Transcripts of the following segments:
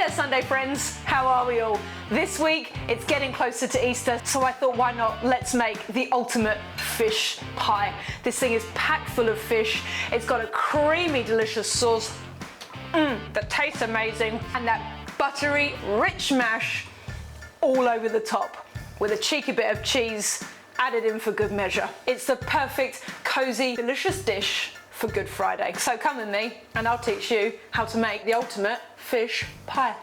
there, Sunday friends. How are we all? This week, it's getting closer to Easter, so I thought, why not? Let's make the ultimate fish pie. This thing is packed full of fish. It's got a creamy, delicious sauce that tastes amazing, and that buttery, rich mash all over the top with a cheeky bit of cheese added in for good measure. It's the perfect, cozy, delicious dish for Good Friday. So come with me and I'll teach you how to make the ultimate fish pie.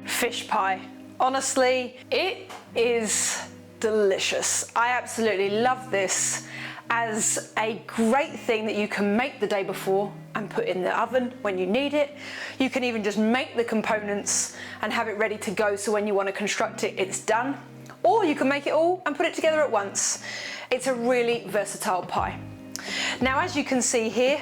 Fish pie. Honestly, it is delicious. I absolutely love this as a great thing that you can make the day before and put in the oven when you need it. You can even just make the components and have it ready to go, so when you want to construct it, it's done. Or you can make it all and put it together at once. It's a really versatile pie. Now, as you can see here,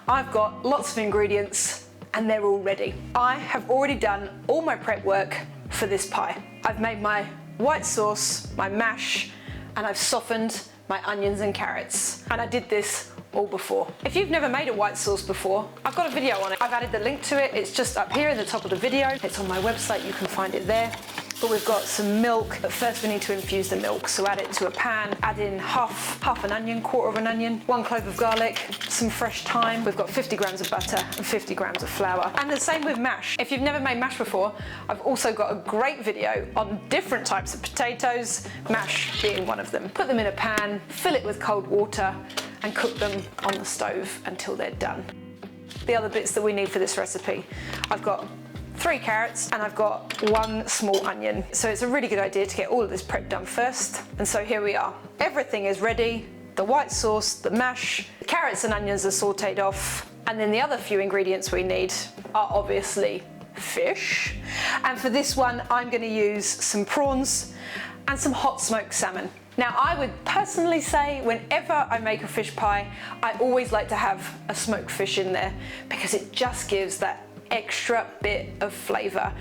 I've got lots of ingredients and they're all ready. I have already done all my prep work for this pie. I've made my white sauce, my mash, and I've softened my onions and carrots. And I did this all before. If you've never made a white sauce before, I've got a video on it. I've added the link to it. It's just up here in the top of the video. It's on my website, you can find it there. But we've got some milk, but first we need to infuse the milk. So add it to a pan, add in half an onion, quarter of an onion, 1 clove of garlic, some fresh thyme. We've got 50 grams of butter and 50 grams of flour. And the same with mash. If you've never made mash before, I've also got a great video on different types of potatoes, mash being one of them. Put them in a pan, fill it with cold water, and cook them on the stove until they're done. The other bits that we need for this recipe, I've got 3 carrots and I've got 1 small onion. So it's a really good idea to get all of this prep done first. And so here we are. Everything is ready. The white sauce, the mash, the carrots and onions are sauteed off. And then the other few ingredients we need are obviously fish. And for this one, I'm going to use some prawns and some hot smoked salmon. Now, I would personally say whenever I make a fish pie, I always like to have a smoked fish in there because it just gives that extra bit of flavour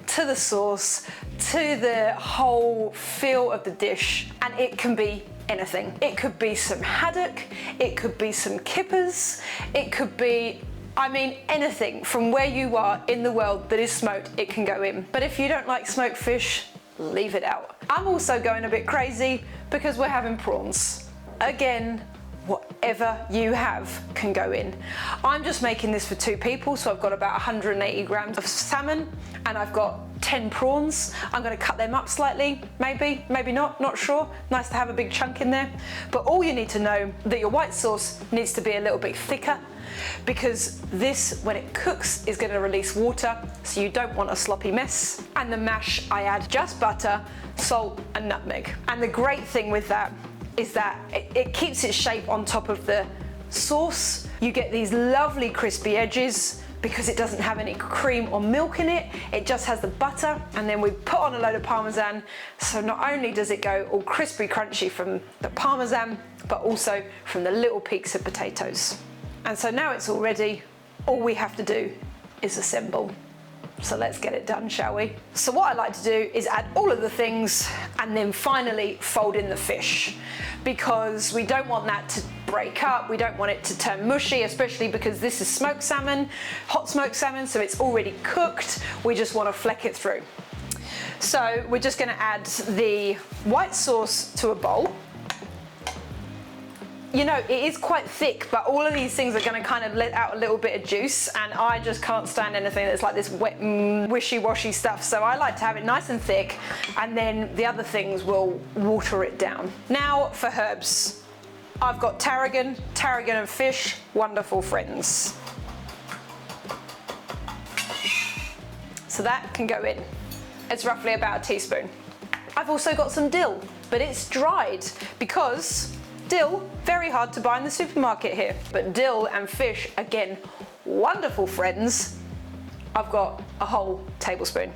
to the sauce, to the whole feel of the dish. And it can be anything. It could be some haddock, it could be some kippers, it could be, I mean, anything from where you are in the world that is smoked, it can go in. But if you don't like smoked fish, leave it out. I'm also going a bit crazy because we're having prawns. Again, whatever you have can go in. I'm just making this for 2 people, so I've got about 180 grams of salmon and I've got 10 prawns. I'm going to cut them up slightly, maybe not sure. Nice to have a big chunk in there. But all you need to know that your white sauce needs to be a little bit thicker, because this, when it cooks, is going to release water, so you don't want a sloppy mess. And the mash, I add just butter, salt and nutmeg. And the great thing with that is that it keeps its shape on top of the sauce. You get these lovely crispy edges because it doesn't have any cream or milk in it. It just has the butter, and then we put on a load of Parmesan. So not only does it go all crispy crunchy from the Parmesan, but also from the little peaks of potatoes. And so now it's all ready. All we have to do is assemble. So let's get it done, shall we? So what I like to do is add all of the things and then finally fold in the fish, because we don't want that to break up. We don't want it to turn mushy, especially because this is smoked salmon, hot smoked salmon, so it's already cooked. We just want to fleck it through. So we're just going to add the white sauce to a bowl. You know, it is quite thick, but all of these things are going to kind of let out a little bit of juice, and I just can't stand anything that's like this wet, wishy-washy stuff. So I like to have it nice and thick, and then the other things will water it down. Now for herbs. I've got tarragon and fish, wonderful friends. So that can go in. It's roughly about a teaspoon. I've also got some dill, but it's dried because dill, very hard to buy in the supermarket here. But dill and fish, again, wonderful friends. I've got a whole tablespoon.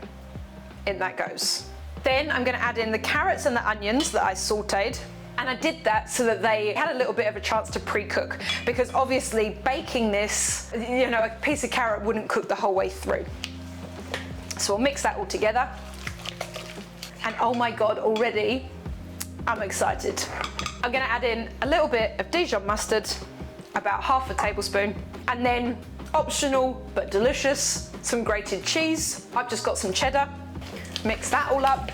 In that goes. Then I'm going to add in the carrots and the onions that I sauteed. And I did that so that they had a little bit of a chance to pre-cook, because obviously baking this, you know, a piece of carrot wouldn't cook the whole way through. So we'll mix that all together. And oh my God, already I'm excited. I'm going to add in a little bit of Dijon mustard, about half a tablespoon, and then Optional, but delicious. Some grated cheese. I've just got some cheddar. Mix that all up.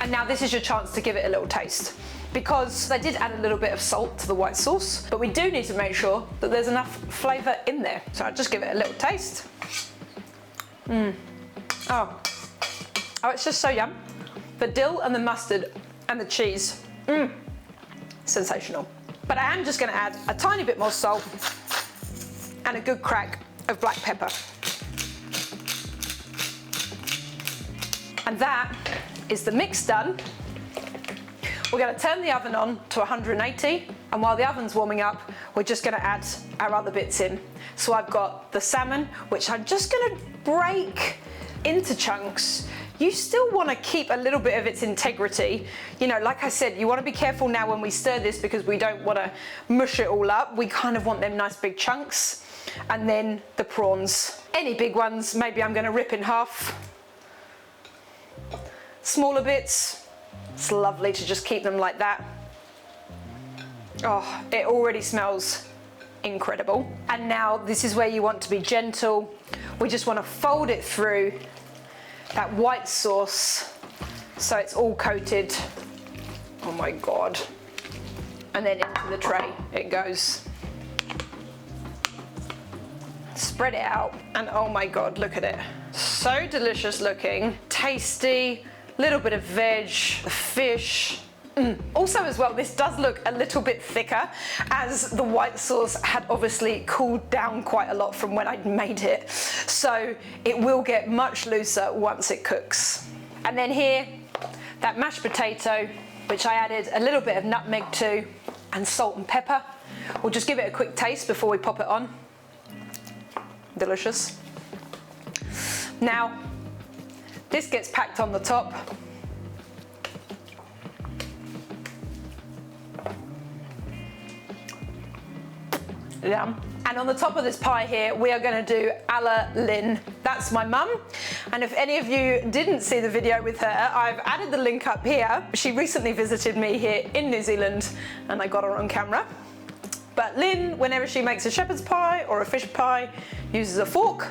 And now this is your chance to give it a little taste, because I did add a little bit of salt to the white sauce, but we do need to make sure that there's enough flavour in there. So I'll just give it a little taste. Oh, it's just so yum. The dill and the mustard and the cheese, sensational. But I am just going to add a tiny bit more salt and a good crack of black pepper. And that is the mix done. We're going to turn the oven on to 180, and while the oven's warming up, we're just going to add our other bits in. So I've got the salmon, which I'm just going to break into chunks. You still want to keep a little bit of its integrity. You know, like I said, you want to be careful now when we stir this, because we don't want to mush it all up. We kind of want them nice big chunks. And then the prawns. Any big ones, maybe I'm going to rip in half. Smaller bits, it's lovely to just keep them like that. Oh, it already smells incredible. And now this is where you want to be gentle. We just want to fold it through that white sauce so it's all coated. Oh my God. And then into the tray it goes. Spread it out, and oh my God, look at it. So delicious looking, tasty, little bit of veg, the fish. Also as well, this does look a little bit thicker, as the white sauce had obviously cooled down quite a lot from when I'd made it. So it will get much looser once it cooks. And then here, that mashed potato, which I added a little bit of nutmeg to, and salt and pepper. We'll just give it a quick taste before we pop it on. Delicious. Now, this gets packed on the top. Yum. And on the top of this pie here, we are going to do a la Lynn. That's my mum. And if any of you didn't see the video with her, I've added the link up here. She recently visited me here in New Zealand, and I got her on camera. But Lynn, whenever she makes a shepherd's pie or a fish pie, uses a fork,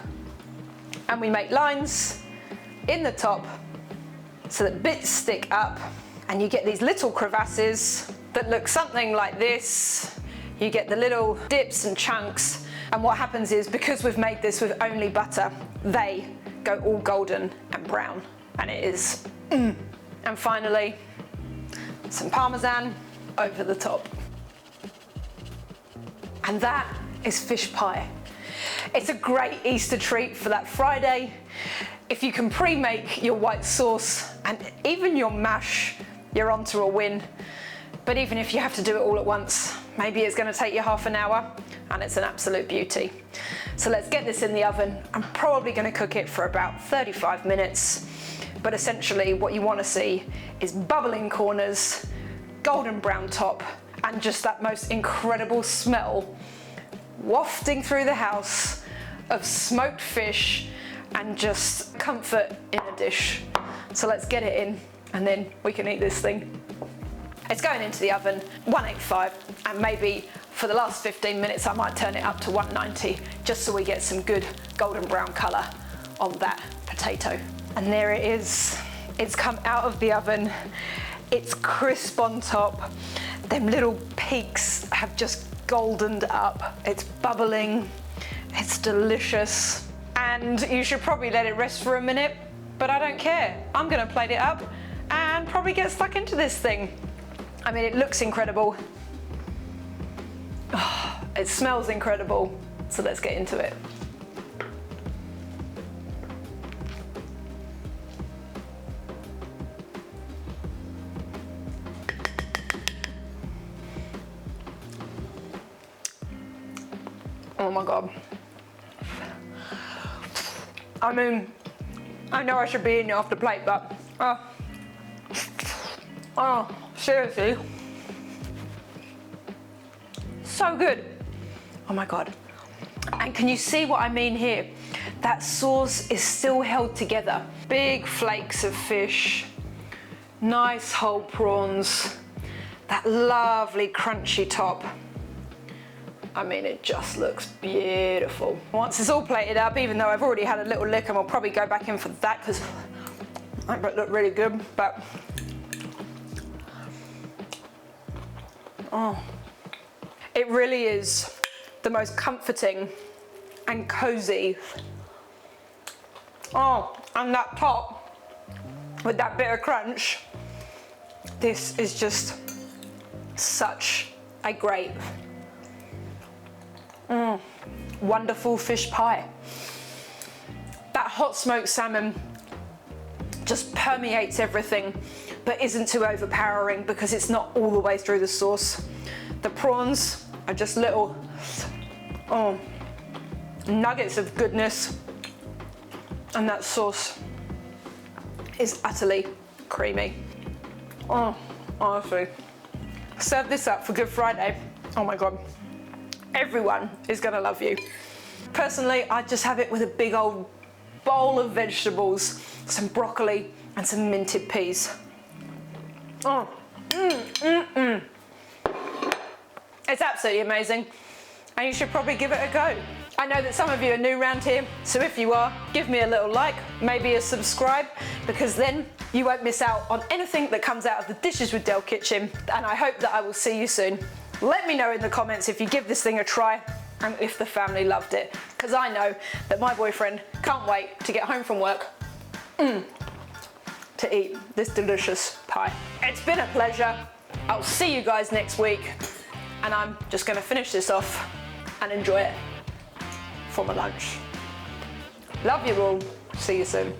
and we make lines in the top so that bits stick up, and you get these little crevasses that look something like this. You get the little dips and chunks, and what happens is, because we've made this with only butter, they go all golden and brown, and it is And finally, some Parmesan over the top. And that is fish pie. It's a great Easter treat for that Friday. If you can pre-make your white sauce and even your mash, you're on to a win. But even if you have to do it all at once, maybe it's going to take you half an hour, and it's an absolute beauty. So let's get this in the oven. I'm probably going to cook it for about 35 minutes. But essentially what you want to see is bubbling corners, golden brown top, and just that most incredible smell wafting through the house of smoked fish and just comfort in a dish. So let's get it in, and then we can eat this thing. It's going into the oven, 185, and maybe for the last 15 minutes I might turn it up to 190, just so we get some good golden brown colour on that potato. And there it is. It's come out of the oven. It's crisp on top. Them little peaks have just goldened up. It's bubbling. It's delicious. And you should probably let it rest for a minute, but I don't care. I'm gonna plate it up and probably get stuck into this thing. I mean, it looks incredible. Oh, it smells incredible. So let's get into it. Oh my God. I mean, I know I should be eating it off the plate, but seriously, so good. Oh my God. And can you see what I mean here? That sauce is still held together. Big flakes of fish, nice whole prawns, that lovely crunchy top. I mean, it just looks beautiful. Once it's all plated up, even though I've already had a little lick, and I'll probably go back in for that because that looked really good, but oh, it really is the most comforting and cozy. Oh, and that top with that bit of crunch, this is just such a great, wonderful fish pie. That hot smoked salmon just permeates everything, but isn't too overpowering because it's not all the way through the sauce. The prawns are just little, nuggets of goodness, and that sauce is utterly creamy. Oh, honestly. Serve this up for Good Friday. Oh my God. Everyone is gonna love you. Personally, I just have it with a big old bowl of vegetables, some broccoli and some minted peas. Oh, It's absolutely amazing, and you should probably give it a go. I know that some of you are new around here, so if you are, give me a little like, maybe a subscribe, because then you won't miss out on anything that comes out of the Dishes with Del kitchen, and I hope that I will see you soon. Let me know in the comments if you give this thing a try and if the family loved it, because I know that my boyfriend can't wait to get home from work to eat this delicious pie. It's been a pleasure. I'll see you guys next week, and I'm just going to finish this off and enjoy it for my lunch. Love you all. See you soon.